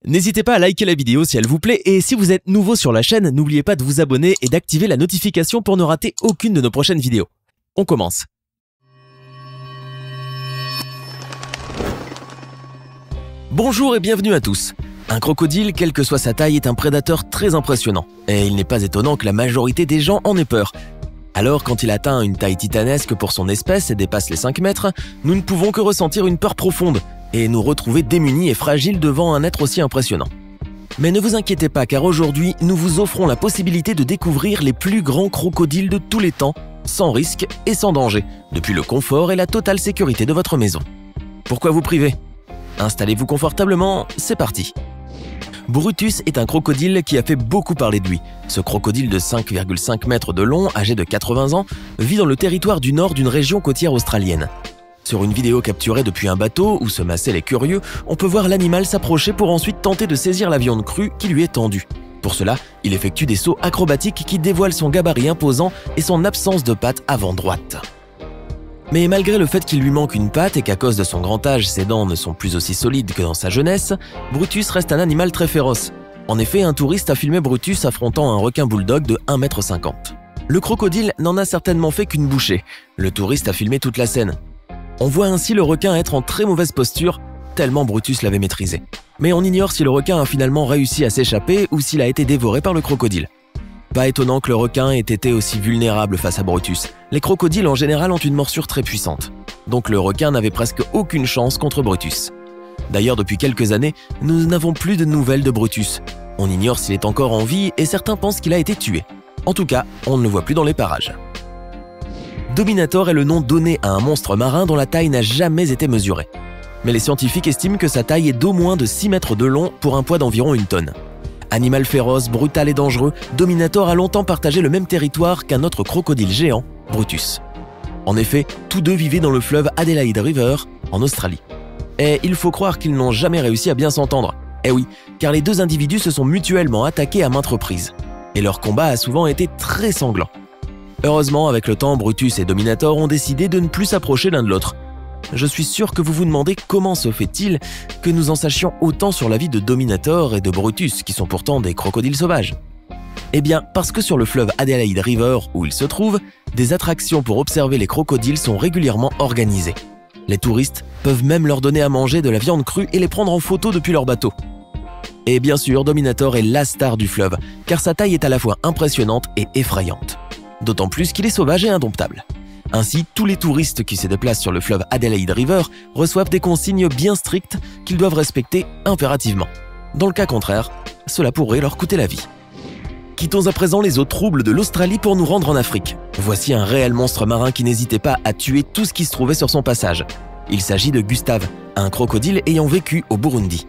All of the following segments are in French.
N'hésitez pas à liker la vidéo si elle vous plaît et si vous êtes nouveau sur la chaîne, n'oubliez pas de vous abonner et d'activer la notification pour ne rater aucune de nos prochaines vidéos. On commence. Bonjour et bienvenue à tous. Un crocodile, quelle que soit sa taille, est un prédateur très impressionnant. Et il n'est pas étonnant que la majorité des gens en aient peur. Alors, quand il atteint une taille titanesque pour son espèce et dépasse les 5 mètres, nous ne pouvons que ressentir une peur profonde et nous retrouver démunis et fragiles devant un être aussi impressionnant. Mais ne vous inquiétez pas, car aujourd'hui, nous vous offrons la possibilité de découvrir les plus grands crocodiles de tous les temps, sans risque et sans danger, depuis le confort et la totale sécurité de votre maison. Pourquoi vous priver? Installez-vous confortablement, c'est parti. Brutus est un crocodile qui a fait beaucoup parler de lui. Ce crocodile de 5,5 mètres de long, âgé de 80 ans, vit dans le territoire du nord d'une région côtière australienne. Sur une vidéo capturée depuis un bateau où se massaient les curieux, on peut voir l'animal s'approcher pour ensuite tenter de saisir la viande crue qui lui est tendue. Pour cela, il effectue des sauts acrobatiques qui dévoilent son gabarit imposant et son absence de patte avant droite. Mais malgré le fait qu'il lui manque une patte et qu'à cause de son grand âge, ses dents ne sont plus aussi solides que dans sa jeunesse, Brutus reste un animal très féroce. En effet, un touriste a filmé Brutus affrontant un requin bulldog de 1,50 m. Le crocodile n'en a certainement fait qu'une bouchée. Le touriste a filmé toute la scène. On voit ainsi le requin être en très mauvaise posture, tellement Brutus l'avait maîtrisé. Mais on ignore si le requin a finalement réussi à s'échapper ou s'il a été dévoré par le crocodile. Pas étonnant que le requin ait été aussi vulnérable face à Brutus. Les crocodiles en général ont une morsure très puissante. Donc le requin n'avait presque aucune chance contre Brutus. D'ailleurs, depuis quelques années, nous n'avons plus de nouvelles de Brutus. On ignore s'il est encore en vie et certains pensent qu'il a été tué. En tout cas, on ne le voit plus dans les parages. Dominator est le nom donné à un monstre marin dont la taille n'a jamais été mesurée. Mais les scientifiques estiment que sa taille est d'au moins de 6 mètres de long pour un poids d'environ 1 tonne. Animal féroce, brutal et dangereux, Dominator a longtemps partagé le même territoire qu'un autre crocodile géant, Brutus. En effet, tous deux vivaient dans le fleuve Adelaide River, en Australie. Et il faut croire qu'ils n'ont jamais réussi à bien s'entendre. Eh oui, car les deux individus se sont mutuellement attaqués à maintes reprises. Et leur combat a souvent été très sanglant. Heureusement, avec le temps, Brutus et Dominator ont décidé de ne plus s'approcher l'un de l'autre. Je suis sûr que vous vous demandez comment se fait-il que nous en sachions autant sur la vie de Dominator et de Brutus, qui sont pourtant des crocodiles sauvages. Eh bien, parce que sur le fleuve Adelaide River, où ils se trouvent, des attractions pour observer les crocodiles sont régulièrement organisées. Les touristes peuvent même leur donner à manger de la viande crue et les prendre en photo depuis leur bateau. Et bien sûr, Dominator est la star du fleuve, car sa taille est à la fois impressionnante et effrayante. D'autant plus qu'il est sauvage et indomptable. Ainsi, tous les touristes qui se déplacent sur le fleuve Adelaide River reçoivent des consignes bien strictes qu'ils doivent respecter impérativement. Dans le cas contraire, cela pourrait leur coûter la vie. Quittons à présent les eaux troubles de l'Australie pour nous rendre en Afrique. Voici un réel monstre marin qui n'hésitait pas à tuer tout ce qui se trouvait sur son passage. Il s'agit de Gustave, un crocodile ayant vécu au Burundi.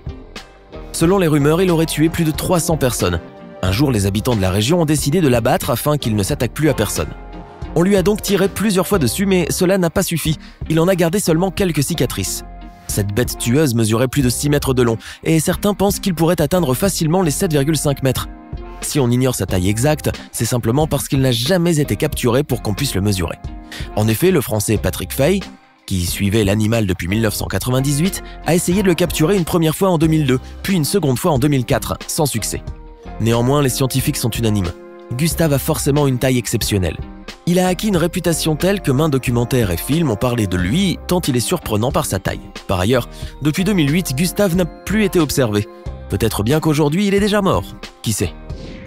Selon les rumeurs, il aurait tué plus de 300 personnes. Un jour, les habitants de la région ont décidé de l'abattre afin qu'il ne s'attaque plus à personne. On lui a donc tiré plusieurs fois dessus, mais cela n'a pas suffi. Il en a gardé seulement quelques cicatrices. Cette bête tueuse mesurait plus de 6 mètres de long, et certains pensent qu'il pourrait atteindre facilement les 7,5 mètres. Si on ignore sa taille exacte, c'est simplement parce qu'il n'a jamais été capturé pour qu'on puisse le mesurer. En effet, le Français Patrick Fay, qui suivait l'animal depuis 1998, a essayé de le capturer une première fois en 2002, puis une seconde fois en 2004, sans succès. Néanmoins, les scientifiques sont unanimes. Gustave a forcément une taille exceptionnelle. Il a acquis une réputation telle que maints documentaires et films ont parlé de lui tant il est surprenant par sa taille. Par ailleurs, depuis 2008, Gustave n'a plus été observé. Peut-être bien qu'aujourd'hui il est déjà mort. Qui sait?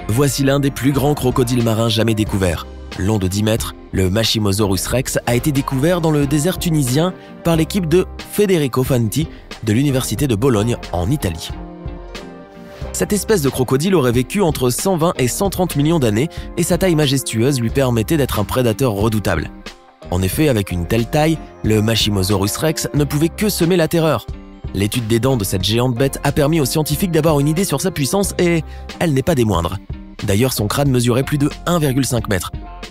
Voici l'un des plus grands crocodiles marins jamais découverts. Long de 10 mètres, le Machimosaurus rex a été découvert dans le désert tunisien par l'équipe de Federico Fanti de l'université de Bologne en Italie. Cette espèce de crocodile aurait vécu entre 120 et 130 millions d'années et sa taille majestueuse lui permettait d'être un prédateur redoutable. En effet, avec une telle taille, le Machimosaurus rex ne pouvait que semer la terreur. L'étude des dents de cette géante bête a permis aux scientifiques d'avoir une idée sur sa puissance et elle n'est pas des moindres. D'ailleurs, son crâne mesurait plus de 1,5 m,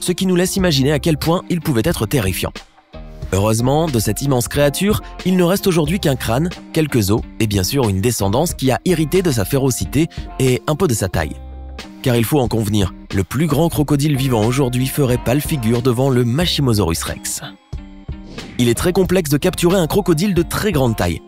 ce qui nous laisse imaginer à quel point il pouvait être terrifiant. Heureusement, de cette immense créature, il ne reste aujourd'hui qu'un crâne, quelques os et bien sûr une descendance qui a hérité de sa férocité et un peu de sa taille. Car il faut en convenir, le plus grand crocodile vivant aujourd'hui ferait pâle figure devant le Machimosaurus rex. Il est très complexe de capturer un crocodile de très grande taille.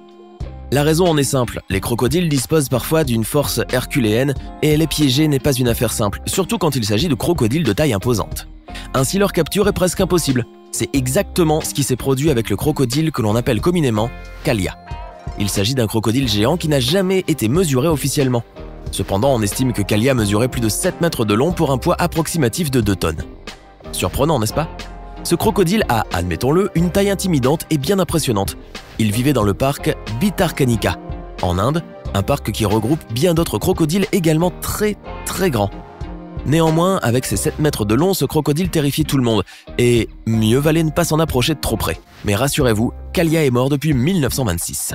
La raison en est simple, les crocodiles disposent parfois d'une force herculéenne et les piéger n'est pas une affaire simple, surtout quand il s'agit de crocodiles de taille imposante. Ainsi leur capture est presque impossible. C'est exactement ce qui s'est produit avec le crocodile que l'on appelle communément Kalia. Il s'agit d'un crocodile géant qui n'a jamais été mesuré officiellement. Cependant, on estime que Kalia mesurait plus de 7 mètres de long pour un poids approximatif de 2 tonnes. Surprenant, n'est-ce pas? Ce crocodile a, admettons-le, une taille intimidante et bien impressionnante. Il vivait dans le parc Bhitarkanika, en Inde, un parc qui regroupe bien d'autres crocodiles également très grands. Néanmoins, avec ses 7 mètres de long, ce crocodile terrifiait tout le monde, et mieux valait ne pas s'en approcher de trop près. Mais rassurez-vous, Kalia est mort depuis 1926.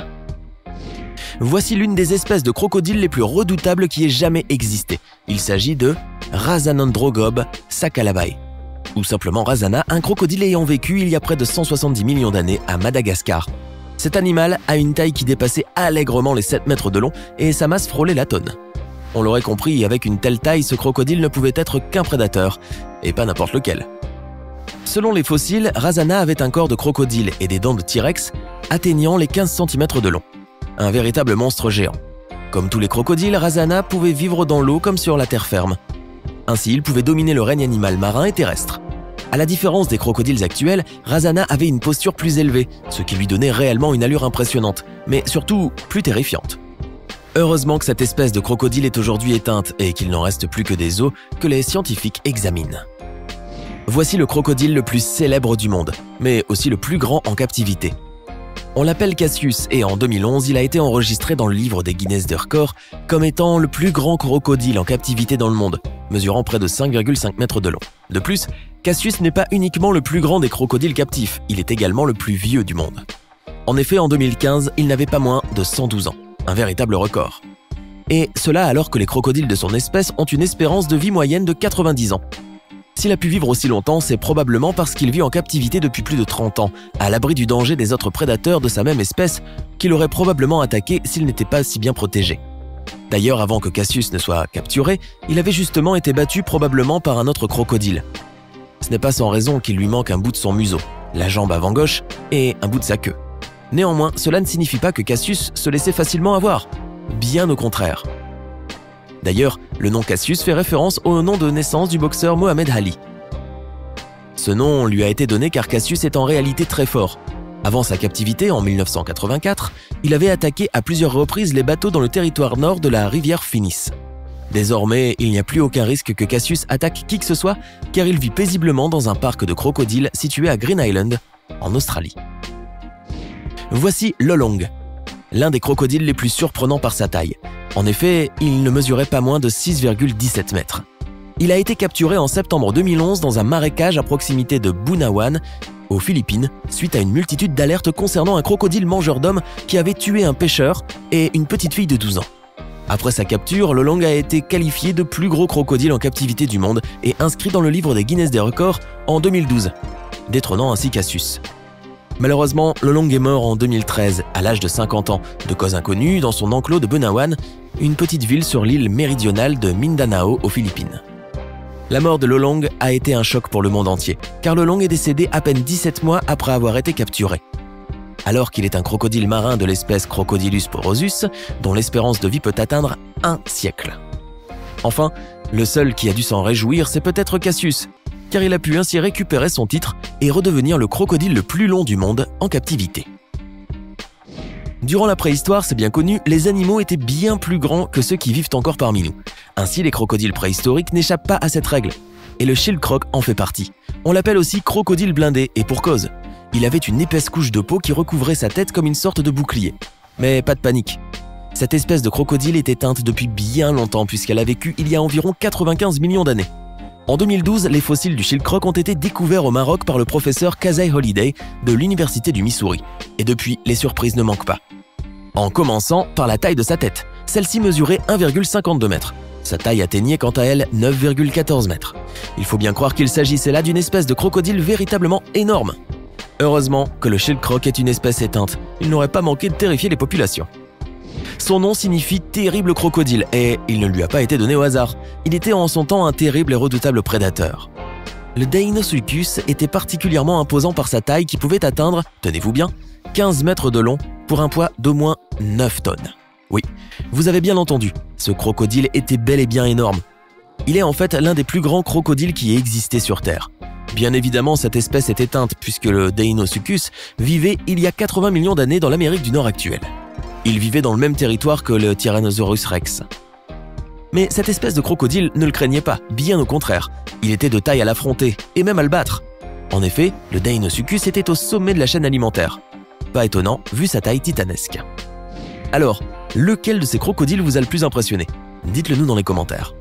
Voici l'une des espèces de crocodiles les plus redoutables qui ait jamais existé. Il s'agit de Razanandrogobe sakalabae, ou simplement Razana, un crocodile ayant vécu il y a près de 170 millions d'années à Madagascar. Cet animal a une taille qui dépassait allègrement les 7 mètres de long et sa masse frôlait la tonne. On l'aurait compris, avec une telle taille, ce crocodile ne pouvait être qu'un prédateur, et pas n'importe lequel. Selon les fossiles, Razana avait un corps de crocodile et des dents de T-Rex atteignant les 15 cm de long. Un véritable monstre géant. Comme tous les crocodiles, Razana pouvait vivre dans l'eau comme sur la terre ferme. Ainsi, il pouvait dominer le règne animal marin et terrestre. À la différence des crocodiles actuels, Razana avait une posture plus élevée, ce qui lui donnait réellement une allure impressionnante, mais surtout plus terrifiante. Heureusement que cette espèce de crocodile est aujourd'hui éteinte et qu'il n'en reste plus que des os que les scientifiques examinent. Voici le crocodile le plus célèbre du monde, mais aussi le plus grand en captivité. On l'appelle Cassius et en 2011, il a été enregistré dans le livre des Guinness des records comme étant le plus grand crocodile en captivité dans le monde, mesurant près de 5,5 mètres de long. De plus, Cassius n'est pas uniquement le plus grand des crocodiles captifs, il est également le plus vieux du monde. En effet, en 2015, il n'avait pas moins de 112 ans. Un véritable record. Et cela alors que les crocodiles de son espèce ont une espérance de vie moyenne de 90 ans. S'il a pu vivre aussi longtemps, c'est probablement parce qu'il vit en captivité depuis plus de 30 ans, à l'abri du danger des autres prédateurs de sa même espèce, qui l'auraient probablement attaqué s'il n'était pas si bien protégé. D'ailleurs, avant que Cassius ne soit capturé, il avait justement été battu probablement par un autre crocodile. Ce n'est pas sans raison qu'il lui manque un bout de son museau, la jambe avant gauche et un bout de sa queue. Néanmoins, cela ne signifie pas que Cassius se laissait facilement avoir. Bien au contraire. D'ailleurs, le nom Cassius fait référence au nom de naissance du boxeur Mohamed Ali. Ce nom lui a été donné car Cassius est en réalité très fort. Avant sa captivité, en 1984, il avait attaqué à plusieurs reprises les bateaux dans le territoire nord de la rivière Finis. Désormais, il n'y a plus aucun risque que Cassius attaque qui que ce soit car il vit paisiblement dans un parc de crocodiles situé à Green Island, en Australie. Voici Lolong, l'un des crocodiles les plus surprenants par sa taille. En effet, il ne mesurait pas moins de 6,17 mètres. Il a été capturé en septembre 2011 dans un marécage à proximité de Bunawan, aux Philippines, suite à une multitude d'alertes concernant un crocodile mangeur d'hommes qui avait tué un pêcheur et une petite fille de 12 ans. Après sa capture, Lolong a été qualifié de plus gros crocodile en captivité du monde et inscrit dans le livre des Guinness des records en 2012, détrônant ainsi Cassius. Malheureusement, Lolong est mort en 2013, à l'âge de 50 ans, de cause inconnue, dans son enclos de Bunawan, une petite ville sur l'île méridionale de Mindanao aux Philippines. La mort de Lolong a été un choc pour le monde entier, car Lolong est décédé à peine 17 mois après avoir été capturé. Alors qu'il est un crocodile marin de l'espèce Crocodylus porosus, dont l'espérance de vie peut atteindre 1 siècle. Enfin, le seul qui a dû s'en réjouir, c'est peut-être Cassius, car il a pu ainsi récupérer son titre et redevenir le crocodile le plus long du monde en captivité. Durant la préhistoire, c'est bien connu, les animaux étaient bien plus grands que ceux qui vivent encore parmi nous. Ainsi, les crocodiles préhistoriques n'échappent pas à cette règle. Et le schildkröte en fait partie. On l'appelle aussi crocodile blindé, et pour cause. Il avait une épaisse couche de peau qui recouvrait sa tête comme une sorte de bouclier. Mais pas de panique. Cette espèce de crocodile est éteinte depuis bien longtemps puisqu'elle a vécu il y a environ 95 millions d'années. En 2012, les fossiles du schildkröte ont été découverts au Maroc par le professeur Kasey Holiday de l'université du Missouri. Et depuis, les surprises ne manquent pas. En commençant par la taille de sa tête. Celle-ci mesurait 1,52 mètres. Sa taille atteignait quant à elle 9,14 mètres. Il faut bien croire qu'il s'agissait là d'une espèce de crocodile véritablement énorme. Heureusement que le schildkröte est une espèce éteinte. Il n'aurait pas manqué de terrifier les populations. Son nom signifie « terrible crocodile » et il ne lui a pas été donné au hasard. Il était en son temps un terrible et redoutable prédateur. Le Deinosuchus était particulièrement imposant par sa taille qui pouvait atteindre, tenez-vous bien, 15 mètres de long pour un poids d'au moins 9 tonnes. Oui, vous avez bien entendu, ce crocodile était bel et bien énorme. Il est en fait l'un des plus grands crocodiles qui ait existé sur Terre. Bien évidemment, cette espèce est éteinte puisque le Deinosuchus vivait il y a 80 millions d'années dans l'Amérique du Nord actuelle. Il vivait dans le même territoire que le Tyrannosaurus rex. Mais cette espèce de crocodile ne le craignait pas, bien au contraire. Il était de taille à l'affronter et même à le battre. En effet, le Deinosuchus était au sommet de la chaîne alimentaire. Pas étonnant vu sa taille titanesque. Alors, lequel de ces crocodiles vous a le plus impressionné? Dites-le nous dans les commentaires.